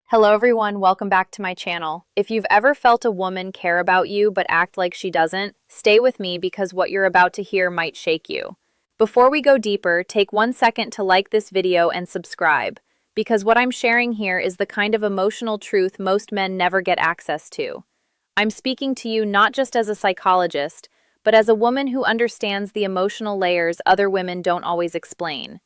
Hello everyone, welcome back to my channel. If you've ever felt a woman care about you but act like she doesn't, stay with me because what you're about to hear might shake you. Before we go deeper, take 1 second to like this video and subscribe, because what I'm sharing here is the kind of emotional truth most men never get access to. I'm speaking to you not just as a psychologist, but as a woman who understands the emotional layers other women don't always explain.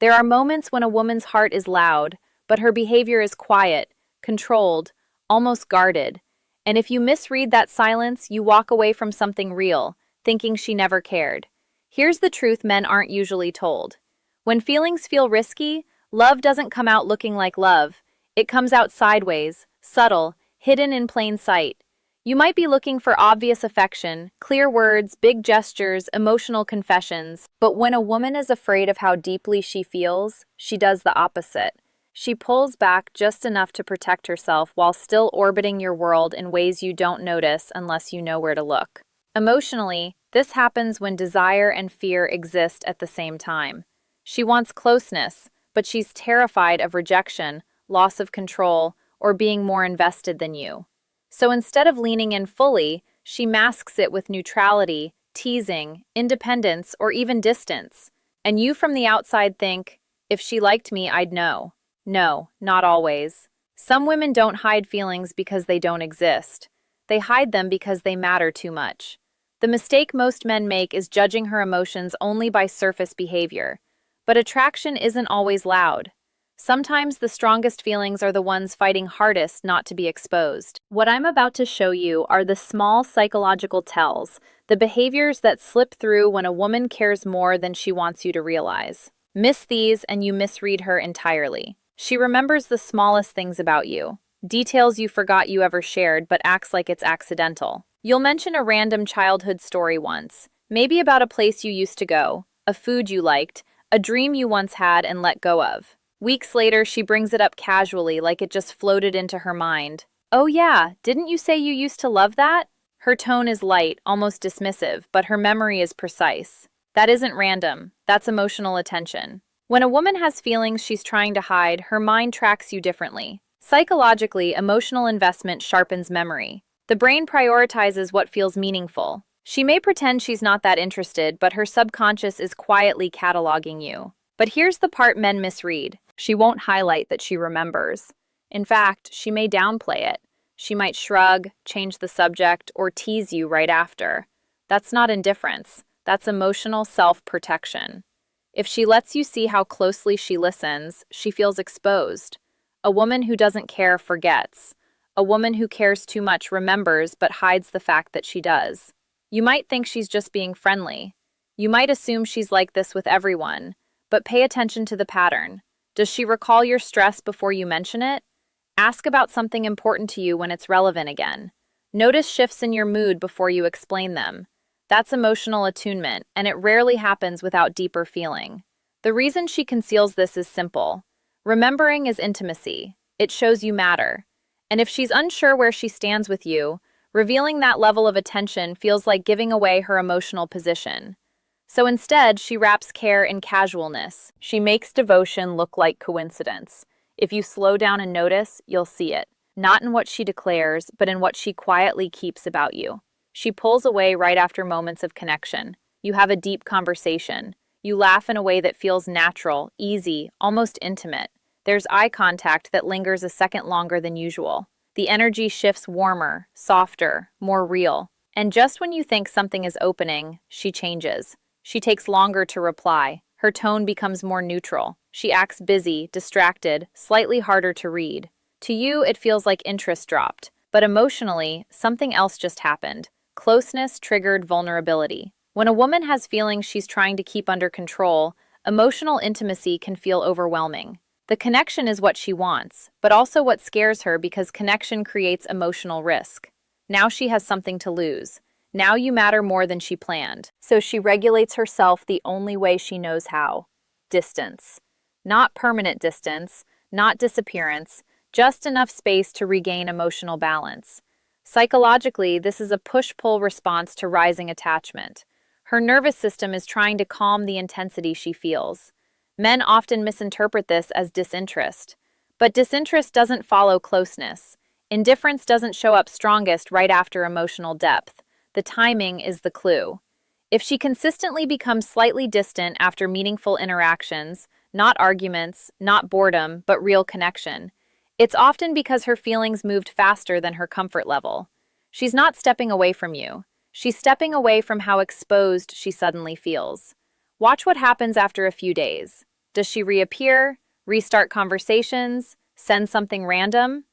There are moments when a woman's heart is loud, but her behavior is quiet, controlled, almost guarded. And if you misread that silence, you walk away from something real, thinking she never cared. Here's the truth men aren't usually told. When feelings feel risky, love doesn't come out looking like love. It comes out sideways, subtle, hidden in plain sight. You might be looking for obvious affection, clear words, big gestures, emotional confessions, but when a woman is afraid of how deeply she feels, she does the opposite. She pulls back just enough to protect herself while still orbiting your world in ways you don't notice unless you know where to look. Emotionally, this happens when desire and fear exist at the same time. She wants closeness, but she's terrified of rejection, loss of control, or being more invested than you. So instead of leaning in fully, she masks it with neutrality, teasing, independence, or even distance. And you from the outside think, if she liked me, I'd know. No, not always. Some women don't hide feelings because they don't exist. They hide them because they matter too much. The mistake most men make is judging her emotions only by surface behavior. But attraction isn't always loud. Sometimes the strongest feelings are the ones fighting hardest not to be exposed. What I'm about to show you are the small psychological tells, the behaviors that slip through when a woman cares more than she wants you to realize. Miss these and you misread her entirely. She remembers the smallest things about you, details you forgot you ever shared but acts like it's accidental. You'll mention a random childhood story once, maybe about a place you used to go, a food you liked, a dream you once had and let go of. Weeks later, she brings it up casually like it just floated into her mind. Oh yeah, didn't you say you used to love that? Her tone is light, almost dismissive, but her memory is precise. That isn't random, that's emotional attention. When a woman has feelings she's trying to hide, her mind tracks you differently. Psychologically, emotional investment sharpens memory. The brain prioritizes what feels meaningful. She may pretend she's not that interested, but her subconscious is quietly cataloging you. But here's the part men misread. She won't highlight that she remembers. In fact, she may downplay it. She might shrug, change the subject, or tease you right after. That's not indifference. That's emotional self-protection. If she lets you see how closely she listens, she feels exposed. A woman who doesn't care forgets. A woman who cares too much remembers but hides the fact that she does. You might think she's just being friendly. You might assume she's like this with everyone, but pay attention to the pattern. Does she recall your stress before you mention it? Ask about something important to you when it's relevant again. Notice shifts in your mood before you explain them. That's emotional attunement, and it rarely happens without deeper feeling. The reason she conceals this is simple. Remembering is intimacy. It shows you matter. And if she's unsure where she stands with you, revealing that level of attention feels like giving away her emotional position. So instead, she wraps care in casualness. She makes devotion look like coincidence. If you slow down and notice, you'll see it. Not in what she declares, but in what she quietly keeps about you. She pulls away right after moments of connection. You have a deep conversation. You laugh in a way that feels natural, easy, almost intimate. There's eye contact that lingers a second longer than usual. The energy shifts warmer, softer, more real. And just when you think something is opening, she changes. She takes longer to reply. Her tone becomes more neutral. She acts busy, distracted, slightly harder to read. To you, it feels like interest dropped. But emotionally, something else just happened. Closeness triggered vulnerability. When a woman has feelings she's trying to keep under control, emotional intimacy can feel overwhelming. The connection is what she wants, but also what scares her because connection creates emotional risk. Now she has something to lose. Now you matter more than she planned. So she regulates herself the only way she knows how. Distance. Not permanent distance, not disappearance, just enough space to regain emotional balance. Psychologically, this is a push-pull response to rising attachment. Her nervous system is trying to calm the intensity she feels. Men often misinterpret this as disinterest, But disinterest doesn't follow closeness. Indifference doesn't show up strongest right after emotional depth. The timing is the clue. If she consistently becomes slightly distant after meaningful interactions, not arguments, not boredom, but real connection, it's often because her feelings moved faster than her comfort level. She's not stepping away from you. She's stepping away from how exposed she suddenly feels. Watch what happens after a few days. Does she reappear, restart conversations, send something random?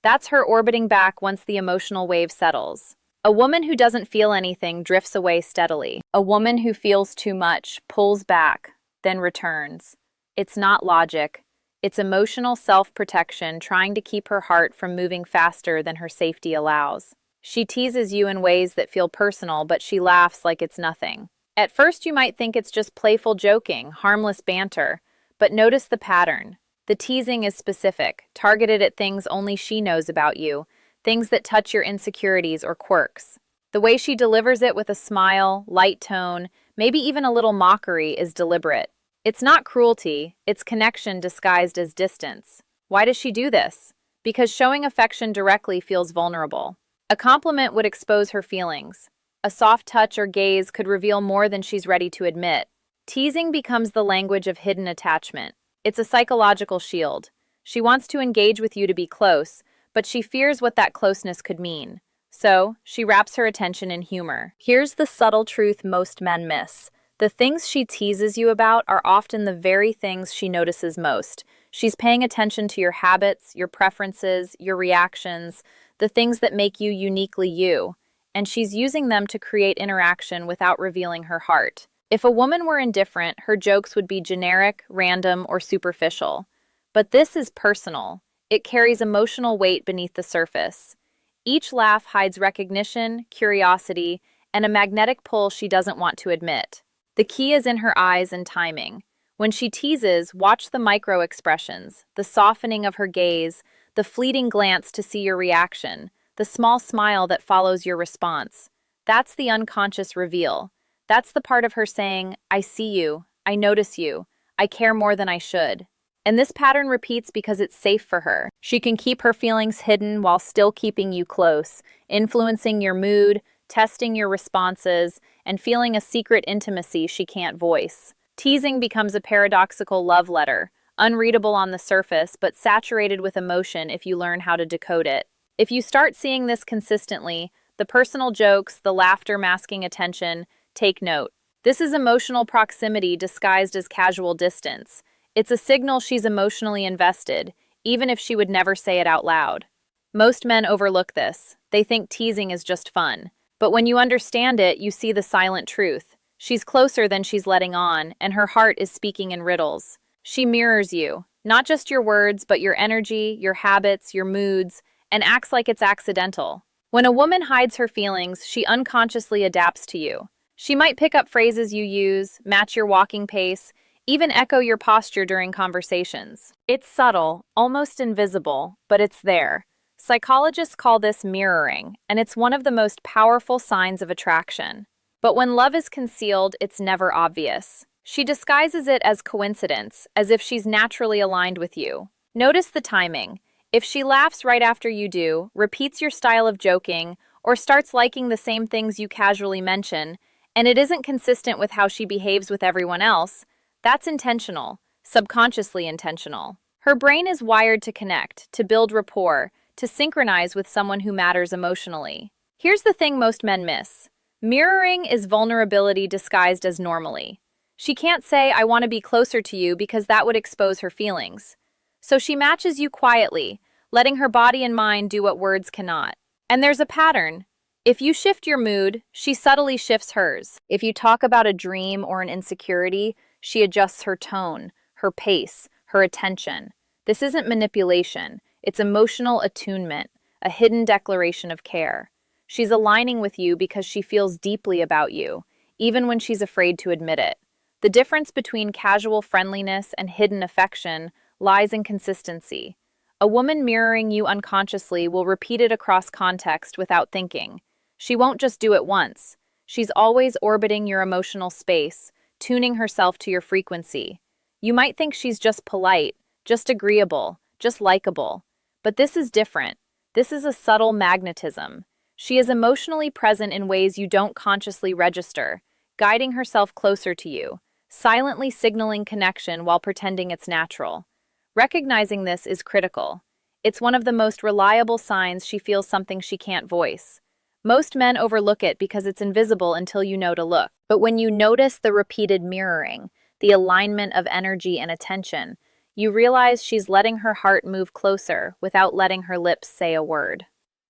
That's her orbiting back once the emotional wave settles. A woman who doesn't feel anything drifts away steadily. A woman who feels too much pulls back, then returns. It's not logic. It's emotional self-protection trying to keep her heart from moving faster than her safety allows. She teases you in ways that feel personal, but she laughs like it's nothing. At first you might think it's just playful joking, harmless banter, but notice the pattern. The teasing is specific, targeted at things only she knows about you, things that touch your insecurities or quirks. The way she delivers it with a smile, light tone, maybe even a little mockery is deliberate. It's not cruelty, it's connection disguised as distance. Why does she do this? Because showing affection directly feels vulnerable. A compliment would expose her feelings. A soft touch or gaze could reveal more than she's ready to admit. Teasing becomes the language of hidden attachment. It's a psychological shield. She wants to engage with you to be close, but she fears what that closeness could mean. So, she wraps her attention in humor. Here's the subtle truth most men miss. The things she teases you about are often the very things she notices most. She's paying attention to your habits, your preferences, your reactions, the things that make you uniquely you, and she's using them to create interaction without revealing her heart. If a woman were indifferent, her jokes would be generic, random, or superficial. But this is personal. It carries emotional weight beneath the surface. Each laugh hides recognition, curiosity, and a magnetic pull she doesn't want to admit. The key is in her eyes and timing. When she teases, watch the micro expressions, the softening of her gaze, the fleeting glance to see your reaction, the small smile that follows your response. That's the unconscious reveal. That's the part of her saying, I see you, I notice you, I care more than I should. And this pattern repeats because it's safe for her. She can keep her feelings hidden while still keeping you close, influencing your mood, testing your responses, and feeling a secret intimacy she can't voice. Teasing becomes a paradoxical love letter, unreadable on the surface, but saturated with emotion if you learn how to decode it. If you start seeing this consistently, the personal jokes, the laughter masking attention, take note. This is emotional proximity disguised as casual distance. It's a signal she's emotionally invested, even if she would never say it out loud. Most men overlook this. They think teasing is just fun. But when you understand it, you see the silent truth. She's closer than she's letting on, and her heart is speaking in riddles. She mirrors you, not just your words, but your energy, your habits, your moods, and acts like it's accidental. When a woman hides her feelings, she unconsciously adapts to you. She might pick up phrases you use, match your walking pace, even echo your posture during conversations. It's subtle, almost invisible, but it's there. Psychologists call this mirroring, and it's one of the most powerful signs of attraction. But when love is concealed, it's never obvious. She disguises it as coincidence, as if she's naturally aligned with you. Notice the timing. If she laughs right after you do, repeats your style of joking, or starts liking the same things you casually mention, and it isn't consistent with how she behaves with everyone else, that's intentional, subconsciously intentional. Her brain is wired to connect, to build rapport, to synchronize with someone who matters emotionally. Here's the thing most men miss. Mirroring is vulnerability disguised as normally. She can't say, I want to be closer to you because that would expose her feelings. So she matches you quietly, letting her body and mind do what words cannot. And there's a pattern. If you shift your mood, she subtly shifts hers. If you talk about a dream or an insecurity, she adjusts her tone, her pace, her attention. This isn't manipulation. It's emotional attunement, a hidden declaration of care. She's aligning with you because she feels deeply about you, even when she's afraid to admit it. The difference between casual friendliness and hidden affection lies in consistency. A woman mirroring you unconsciously will repeat it across context without thinking. She won't just do it once. She's always orbiting your emotional space, tuning herself to your frequency. You might think she's just polite, just agreeable, just likable. But this is different. This is a subtle magnetism. She is emotionally present in ways you don't consciously register, guiding herself closer to you, silently signaling connection while pretending it's natural. Recognizing this is critical. It's one of the most reliable signs she feels something she can't voice. Most men overlook it because it's invisible until you know to look. But when you notice the repeated mirroring, the alignment of energy and attention, you realize she's letting her heart move closer without letting her lips say a word.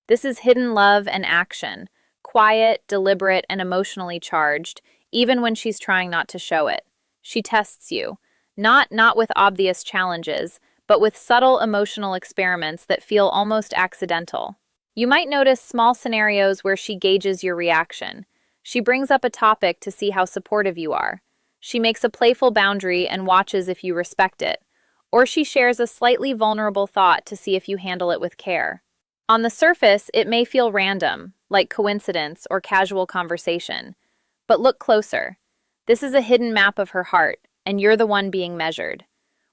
This is hidden love and action, quiet, deliberate, and emotionally charged, even when she's trying not to show it. She tests you, not with obvious challenges, but with subtle emotional experiments that feel almost accidental. You might notice small scenarios where she gauges your reaction. She brings up a topic to see how supportive you are. She makes a playful boundary and watches if you respect it. Or she shares a slightly vulnerable thought to see if you handle it with care. On the surface, it may feel random, like coincidence or casual conversation. But look closer. This is a hidden map of her heart, and you're the one being measured.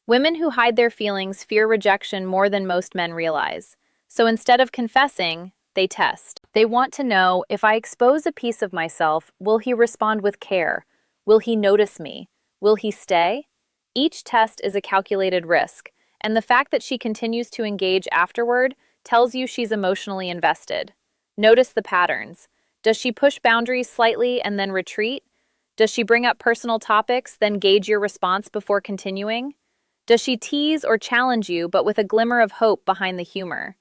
Women who hide their feelings fear rejection more than most men realize. So instead of confessing, they test. They want to know, if I expose a piece of myself, will he respond with care? Will he notice me? Will he stay? Each test is a calculated risk, and the fact that she continues to engage afterward tells you she's emotionally invested. Notice the patterns. Does she push boundaries slightly and then retreat? Does she bring up personal topics, then gauge your response before continuing? Does she tease or challenge you, but with a glimmer of hope behind the humor?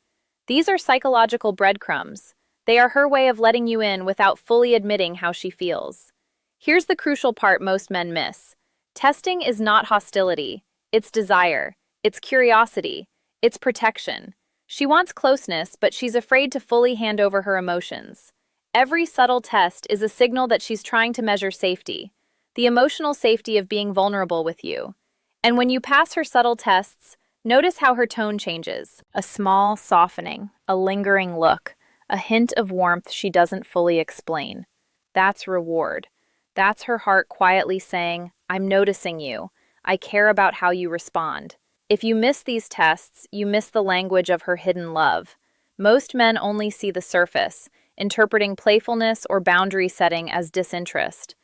These are psychological breadcrumbs. They are her way of letting you in without fully admitting how she feels. Here's the crucial part most men miss. Testing is not hostility. It's desire. It's curiosity. It's protection. She wants closeness, but she's afraid to fully hand over her emotions. Every subtle test is a signal that she's trying to measure safety, the emotional safety of being vulnerable with you. And when you pass her subtle tests, notice how her tone changes. A small softening, a lingering look, a hint of warmth she doesn't fully explain. That's reward. That's her heart quietly saying, I'm noticing you. I care about how you respond. If you miss these tests, you miss the language of her hidden love. Most men only see the surface, interpreting playfulness or boundary setting as disinterest.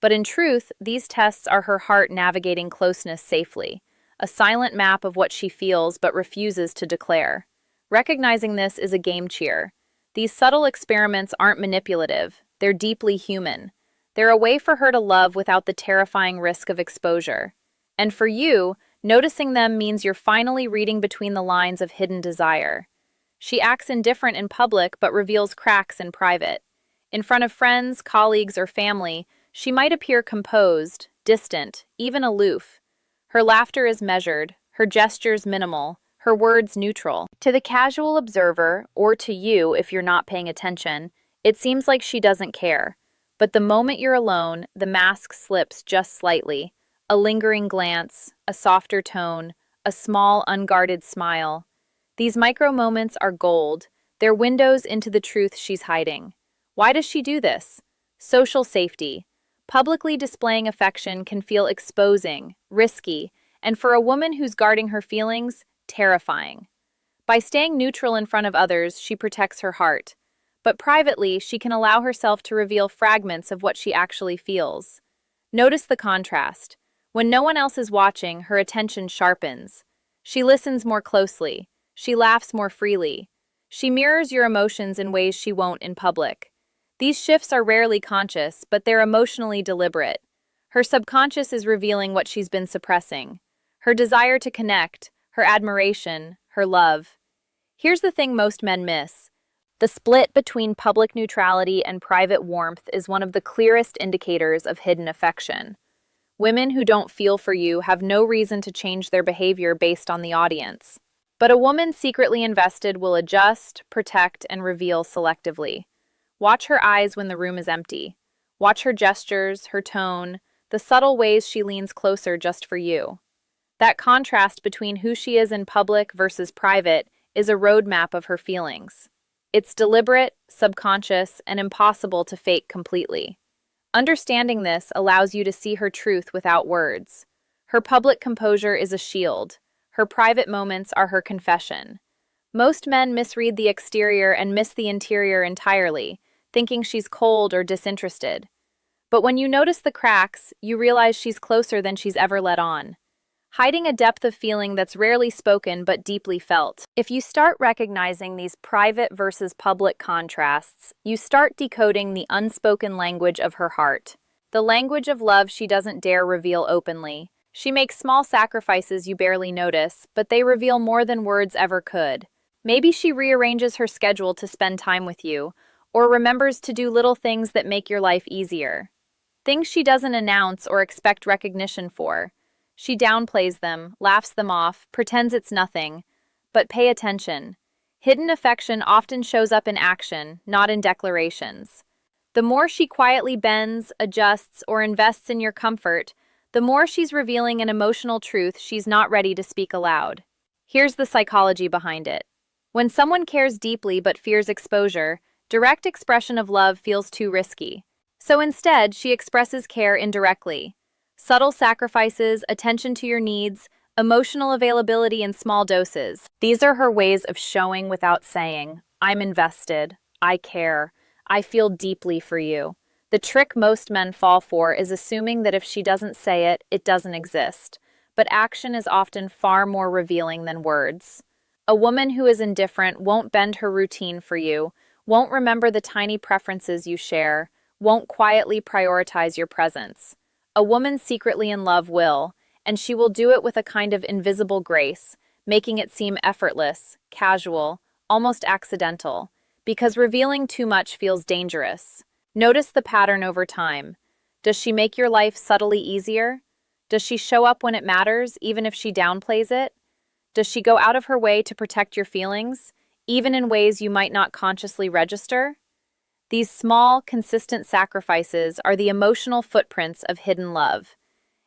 But in truth, these tests are her heart navigating closeness safely, a silent map of what she feels but refuses to declare. Recognizing this is a game cheer. These subtle experiments aren't manipulative, they're deeply human. They're a way for her to love without the terrifying risk of exposure. And for you, noticing them means you're finally reading between the lines of hidden desire. She acts indifferent in public but reveals cracks in private. In front of friends, colleagues, or family, she might appear composed, distant, even aloof. Her laughter is measured, her gestures minimal, her words neutral. To the casual observer, or to you if you're not paying attention, it seems like she doesn't care. But the moment you're alone, the mask slips just slightly. A lingering glance, a softer tone, a small, unguarded smile. These micro moments are gold. They're windows into the truth she's hiding. Why does she do this? Social safety. Publicly displaying affection can feel exposing, risky, and for a woman who's guarding her feelings, terrifying. By staying neutral in front of others, she protects her heart. But privately, she can allow herself to reveal fragments of what she actually feels. Notice the contrast. When no one else is watching, her attention sharpens. She listens more closely. She laughs more freely. She mirrors your emotions in ways she won't in public. These shifts are rarely conscious, but they're emotionally deliberate. Her subconscious is revealing what she's been suppressing. Her desire to connect, her admiration, her love. Here's the thing most men miss. The split between public neutrality and private warmth is one of the clearest indicators of hidden affection. Women who don't feel for you have no reason to change their behavior based on the audience. But a woman secretly invested will adjust, protect, and reveal selectively. Watch her eyes when the room is empty. Watch her gestures, her tone, the subtle ways she leans closer just for you. That contrast between who she is in public versus private is a roadmap of her feelings. It's deliberate, subconscious, and impossible to fake completely. Understanding this allows you to see her truth without words. Her public composure is a shield. Her private moments are her confession. Most men misread the exterior and miss the interior entirely, thinking she's cold or disinterested. But when you notice the cracks, you realize she's closer than she's ever let on, hiding a depth of feeling that's rarely spoken but deeply felt. If you start recognizing these private versus public contrasts, you start decoding the unspoken language of her heart, the language of love she doesn't dare reveal openly. She makes small sacrifices you barely notice, but they reveal more than words ever could. Maybe she rearranges her schedule to spend time with you, or remembers to do little things that make your life easier. Things she doesn't announce or expect recognition for. She downplays them, laughs them off, pretends it's nothing. But pay attention. Hidden affection often shows up in action, not in declarations. The more she quietly bends, adjusts, or invests in your comfort, the more she's revealing an emotional truth she's not ready to speak aloud. Here's the psychology behind it. When someone cares deeply but fears exposure, direct expression of love feels too risky. So instead, she expresses care indirectly. Subtle sacrifices, attention to your needs, emotional availability in small doses. These are her ways of showing without saying, I'm invested, I care, I feel deeply for you. The trick most men fall for is assuming that if she doesn't say it, it doesn't exist. But action is often far more revealing than words. A woman who is indifferent won't bend her routine for you, won't remember the tiny preferences you share, won't quietly prioritize your presence. A woman secretly in love will, and she will do it with a kind of invisible grace, making it seem effortless, casual, almost accidental, because revealing too much feels dangerous. Notice the pattern over time. Does she make your life subtly easier? Does she show up when it matters, even if she downplays it? Does she go out of her way to protect your feelings, even in ways you might not consciously register? These small, consistent sacrifices are the emotional footprints of hidden love.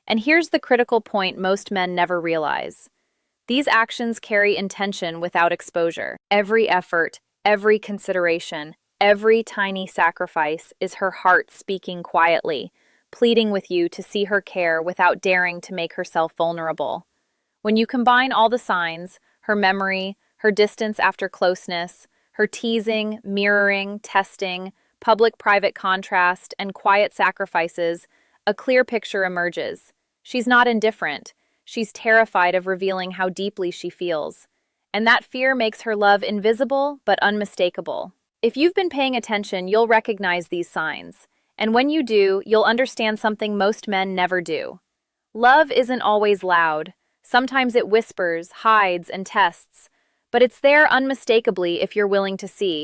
And here's the critical point most men never realize. These actions carry intention without exposure. Every effort, every consideration, every tiny sacrifice is her heart speaking quietly, pleading with you to see her care without daring to make herself vulnerable. When you combine all the signs, her memory, her distance after closeness, her teasing, mirroring, testing, public-private contrast, and quiet sacrifices, a clear picture emerges. She's not indifferent. She's terrified of revealing how deeply she feels. And that fear makes her love invisible but unmistakable. If you've been paying attention, you'll recognize these signs. And when you do, you'll understand something most men never do. Love isn't always loud. Sometimes it whispers, hides, and tests. But it's there unmistakably if you're willing to see.